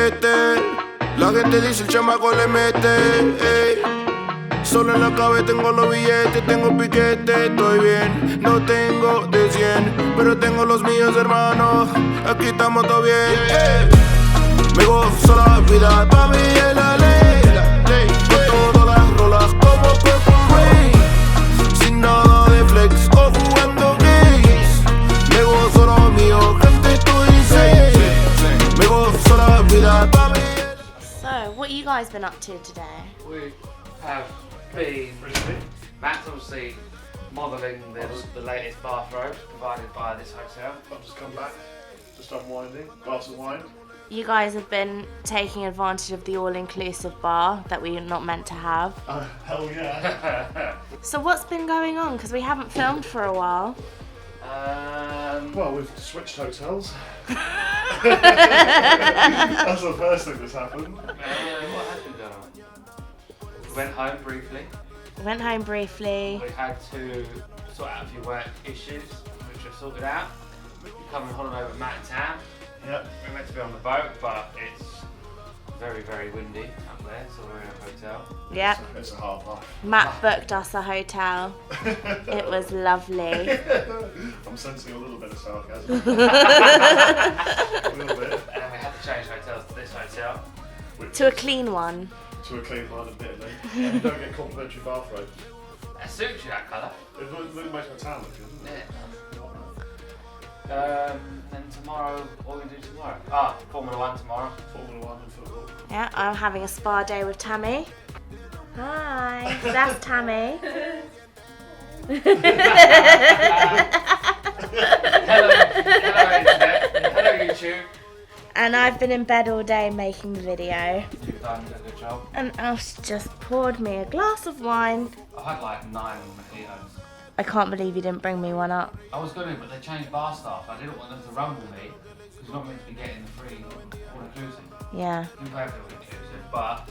piquete. La gente dice el chamaco le mete, ey. Solo en la cabeza tengo los billetes, tengo piquete, estoy bien. No tengo de 100, pero tengo los míos, hermanos. Aquí estamos todo bien, ey. Me gozo la vida, pa' mí es la ley. Con todas las rolas como Purple Rain. Sin nada de flex o jugando games. Me gozo lo mío, gente, estoy safe. Me gozo la vida, pa' mí. So, what you guys been up to today? We have been, Matt's obviously modelling the latest bathrobes provided by this hotel. I've just come back, just unwinding, glass of wine. You guys have been taking advantage of the all-inclusive bar that we're not meant to have. Hell yeah. So what's been going on? Because we haven't filmed for a while. Well, we've switched hotels. That's the first thing that's happened. What has been going on? We went home briefly. We had to sort out a few work issues, which we've sorted out. We're coming on holiday with Matt Tammy. Yep. We're meant to be on the boat, but it's very, very windy up there, so we're in a hotel. Yep. It's a hard life. Matt booked us a hotel. It was lovely. I'm sensing a little bit of sarcasm. A little bit. And we had to change hotels to this hotel. To a clean one. To a clean one, admittedly. And you don't get complimentary bathrobes. That suits you, that colour. It makes my town look good, doesn't it? Then tomorrow, what are we going to do tomorrow? Formula 1 tomorrow. Formula 1 and football. Yeah, I'm having a spa day with Tammy. Hi, that's Tammy. Hello Internet. Hello YouTube. And I've been in bed all day making the video. You've done a good job. And Elf just poured me a glass of wine. I had like 9 mojitos. I can't believe you didn't bring me one up. I was going to, but they changed bar staff. I didn't want them to rumble me, because you're not meant to be getting the free all-inclusive. Yeah. You can pay for all-inclusive, but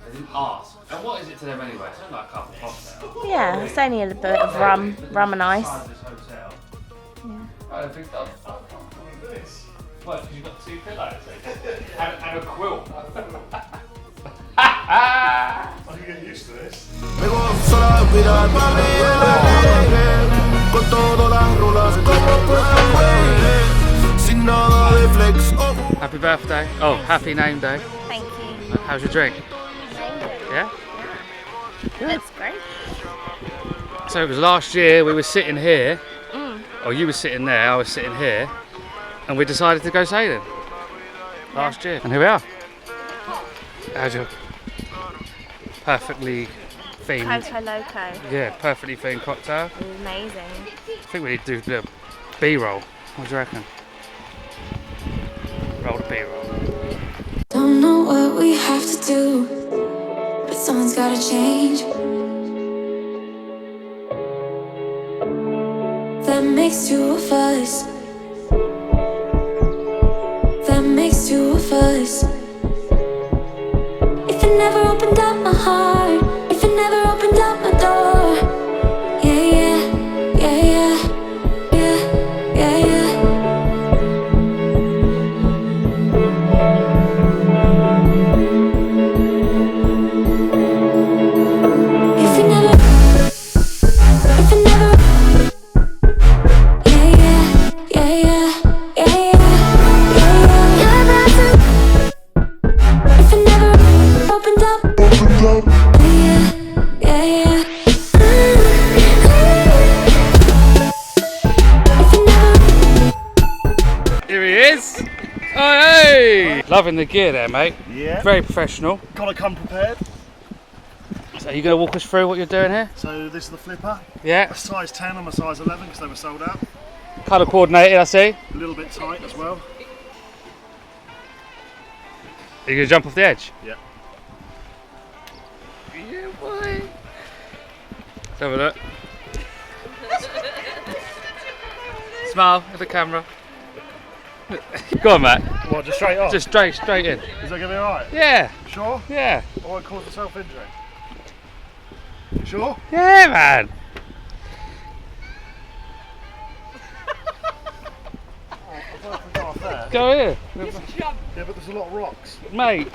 they didn't ask. And what is it to them anyway? It's only like a couple of cocktails. Yeah, it's only a little bit of rum and ice. Inside this hotel. Yeah. I don't think that. What? Because you've got 2 pillows and a quilt. I can get used to this. Me gozo la vida, pa' mí es la ley. Con todas las rolas como Purple Rain. Sin nada de flex o jugando. Happy birthday. Oh, happy name day. Thank you. How's your drink? Yeah? It's great. So it was last year, we were sitting here, or you were sitting there, I was sitting here, and we decided to go sailing last year. And here we are. How's your perfectly themed, Coco Loco. yeah, perfectly themed cocktail? It was amazing. I think we need to do a bit of B-roll. What do you reckon? Roll the B-roll. Don't know what we have to do, but someone's gotta change. That makes 2 of us. That makes 2 of us. If it never opened up my heart, if it never opened up my door, yeah, yeah, yeah, yeah, yeah, yeah, yeah. If it never, if it never, yeah, yeah, yeah, yeah, yeah, yeah, yeah, yeah, that's it. If it never opened up, yeah, yeah, yeah. If it never. Here he is! Oh, hey! Loving the gear there, mate. Yeah. Very professional. Gotta come prepared. So are you going to walk us through what you're doing here? So this is the flipper. Yeah. A size 10 and a size 11 because they were sold out. Colour coordinated, I see. A little bit tight as well. Are you going to jump off the edge? Yeah. Yeah, boy. Let's have a look. Smile at the camera. Go on, Matt. What, just straight off? Just straight in. Is that gonna be alright? Yeah, Sure? yeah. I won't cause myself injury. Sure? Yeah, man. Oh, I thought if we got off there. Go here. Yeah, but there's a lot of rocks. Mate.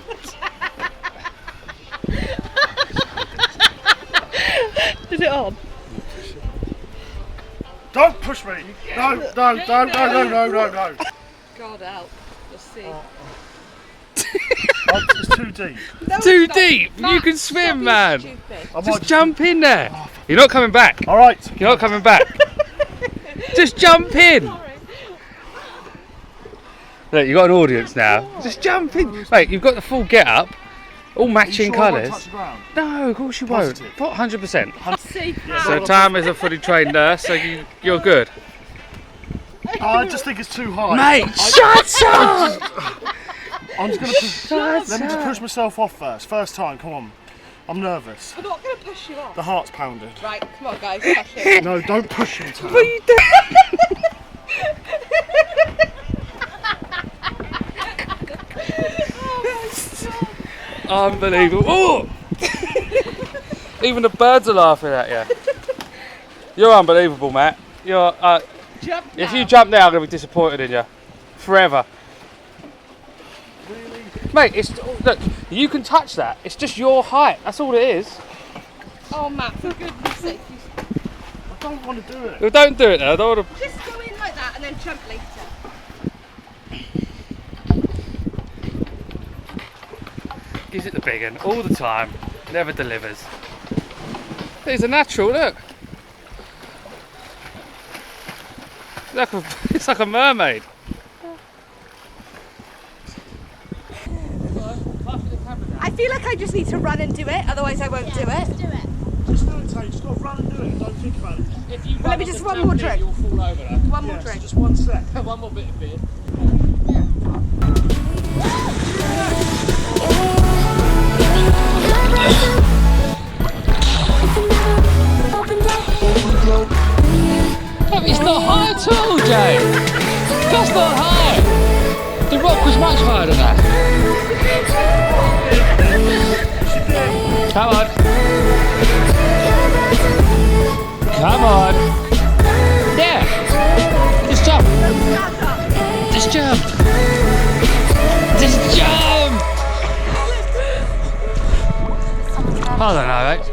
Is it on? Don't push me! No, no, no, no, no, no, no, no. God help. Let's see. Oh, it's too deep. No, Too it's not. deep. Matt, You can swim, stop being man. stupid. I might Just jump in there. You're not coming back. All right. You're not coming back. Just jump in. Look, you've got an audience now. Just jump in. Mate, you've got the full get up. All matching Sure I won't colours. touch the ground? No, of course you won't. Positive. 100%. See, So Tam is a fully trained nurse, so you're good. I just think it's too high. Mate, shut up! I'm just gonna push. Let me just push myself off first. First time, come on. I'm nervous. I'm not going to push you off. The heart's pounding. Right, come on, guys, push it. No, don't push me, Tam. What are you doing? Unbelievable. Oh! Even the birds are laughing at you. You're unbelievable, Matt. You're. Jump If now. you jump now, I'm gonna be disappointed in you, forever. Really? Mate, it's look. You can touch that. It's just your height. That's all it is. Oh, Matt, for goodness sake. I don't want to do it. Well, don't do it though. I don't want to. Just go in like that and then jump later. Gives it the big one all the time. Never delivers. It's a natural. Look. It's like a mermaid. I feel like I just need to run and do it, otherwise I won't do it. Do it. Just do it, Tate. Just got to run and do it. Don't think about it. If you Let me just one more drink. You'll fall over though. One more Yes, drink. just 1 sec. One more bit of beer. It's not high at all, Jay. That's not high. The rock was much higher than that. Come on. Come on. Yeah. Just jump. Just jump. Just jump. I don't know, mate.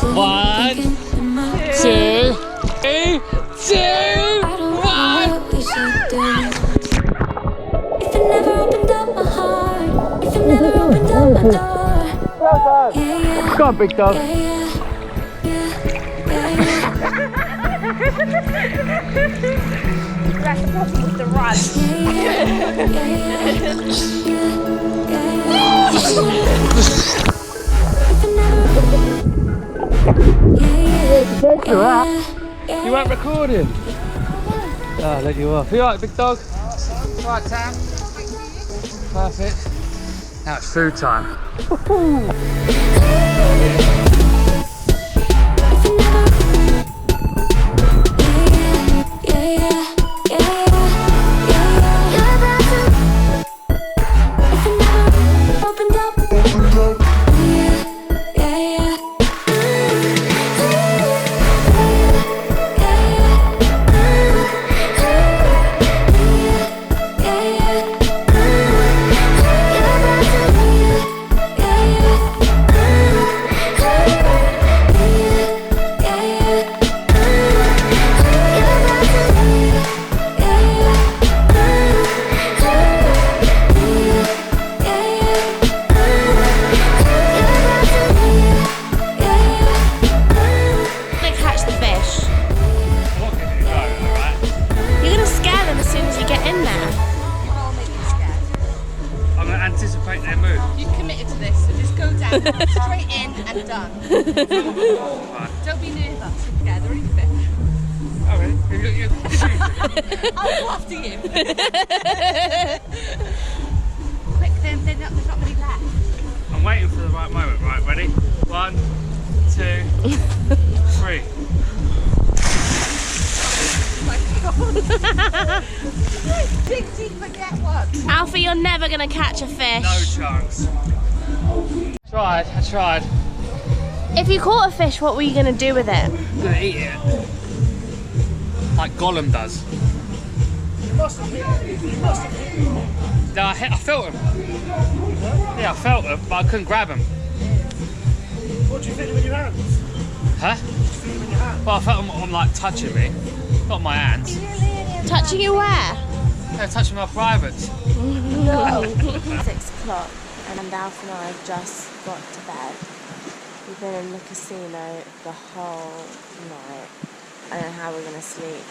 1, 2, 3, 2, 1. If it never opened up my heart, if it never opened up my door, yeah, Come on, big dog. That's the problem with the run. You weren't recording. Oh, let you off. You alright, big dog? Alright, Tam? Perfect. Now it's food time. Anticipate their move. You've committed to this, so just go down, straight in and done. Don't be nervous. Yeah, they're really fish. Oh, really? I'll go after you. Quick, then there's not many left. I'm waiting for the right moment. Right, ready? 1, 2, 3. Dig deep and get one. Alfie, you're never going to catch a fish. No chance. I tried. If you caught a fish, what were you going to do with it? I'm gonna eat it. like Gollum does. You must have hit him. You must have hit him. No, I felt him. Yeah, I felt him, but I couldn't grab him. What, did you feel him in your hands? Huh? Did you feel him in your hands? Well, I felt him like touching me, not my hands. Touching you where? They're touching my privates. No. 6 o'clock and Alf and I have just got to bed. We've been in the casino the whole night. I don't know how we're going to sleep.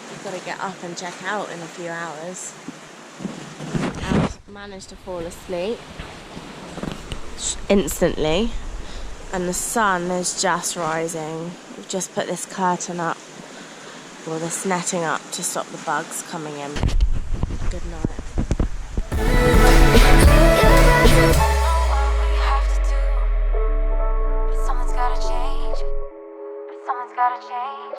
We've got to get up and check out in a few hours. Alf managed to fall asleep instantly, and the sun is just rising. We've just put this curtain up, or this netting up, to stop the bugs coming in. Good night. Someone's gotta change. Someone's gotta change.